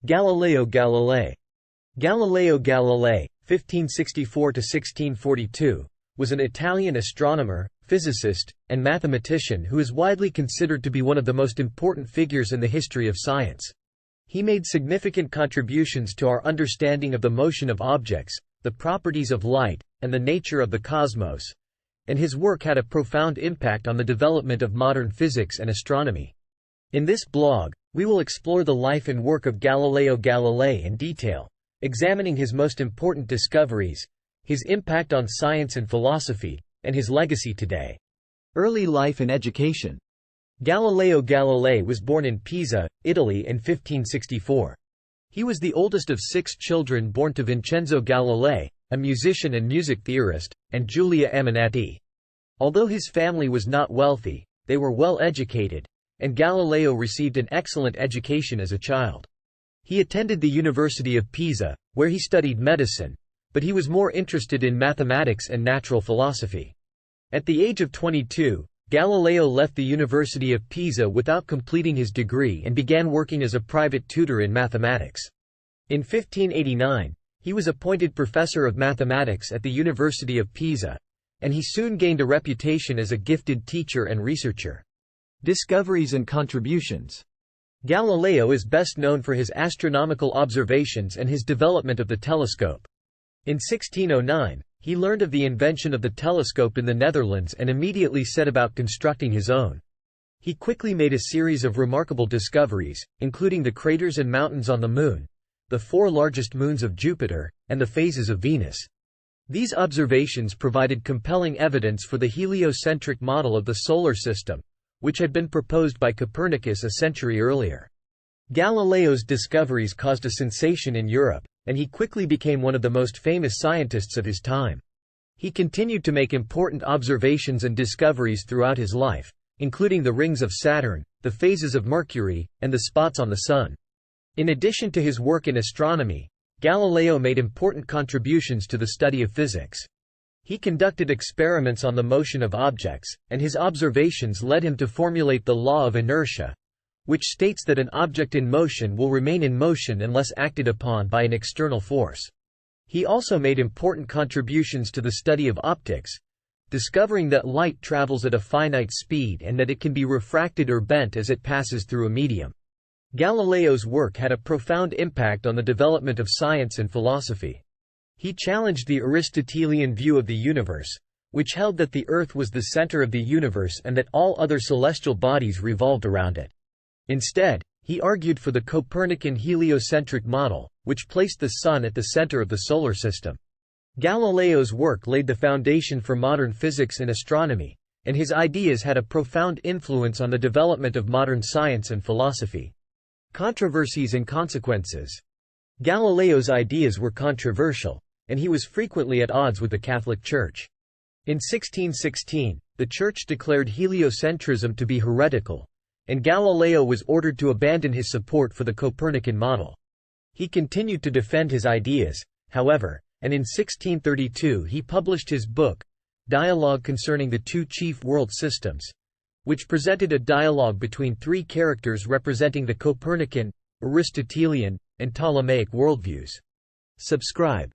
Galileo Galilei. Galileo Galilei, 1564–1642, was an Italian astronomer, physicist, and mathematician who is widely considered to be one of the most important figures in the history of science. He made significant contributions to our understanding of the motion of objects, the properties of light, and the nature of the cosmos, and his work had a profound impact on the development of modern physics and astronomy. In this blog, we will explore the life and work of Galileo Galilei in detail, examining his most important discoveries, his impact on science and philosophy, and his legacy today. Early life and education. Galileo Galilei was born in Pisa, Italy in 1564. He was the oldest of 6 children born to Vincenzo Galilei, a musician and music theorist, and Giulia Ammannati. Although his family was not wealthy, they were well educated, and Galileo received an excellent education as a child. He attended the University of Pisa, where he studied medicine, but he was more interested in mathematics and natural philosophy. At the age of 22, Galileo left the University of Pisa without completing his degree and began working as a private tutor in mathematics. In 1589, he was appointed professor of mathematics at the University of Pisa, and he soon gained a reputation as a gifted teacher and researcher. Discoveries and contributions. Galileo is best known for his astronomical observations and his development of the telescope. In 1609, he learned of the invention of the telescope in the Netherlands and immediately set about constructing his own. He quickly made a series of remarkable discoveries, including the craters and mountains on the Moon, the 4 largest moons of Jupiter, and the phases of Venus. These observations provided compelling evidence for the heliocentric model of the solar system, which had been proposed by Copernicus a century earlier. Galileo's discoveries caused a sensation in Europe, and he quickly became one of the most famous scientists of his time. He continued to make important observations and discoveries throughout his life, including the rings of Saturn, the phases of Mercury, and the spots on the Sun. In addition to his work in astronomy, Galileo made important contributions to the study of physics. He conducted experiments on the motion of objects, and his observations led him to formulate the law of inertia, which states that an object in motion will remain in motion unless acted upon by an external force. He also made important contributions to the study of optics, discovering that light travels at a finite speed and that it can be refracted or bent as it passes through a medium. Galileo's work had a profound impact on the development of science and philosophy. He challenged the Aristotelian view of the universe, which held that the Earth was the center of the universe and that all other celestial bodies revolved around it. Instead, he argued for the Copernican heliocentric model, which placed the Sun at the center of the solar system. Galileo's work laid the foundation for modern physics and astronomy, and his ideas had a profound influence on the development of modern science and philosophy. Controversies and consequences. Galileo's ideas were controversial, and he was frequently at odds with the Catholic Church. In 1616, the Church declared heliocentrism to be heretical, and Galileo was ordered to abandon his support for the Copernican model. He continued to defend his ideas, however, and in 1632 he published his book, Dialogue Concerning the Two Chief World Systems, which presented a dialogue between 3 characters representing the Copernican, Aristotelian, and Ptolemaic worldviews. Subscribe.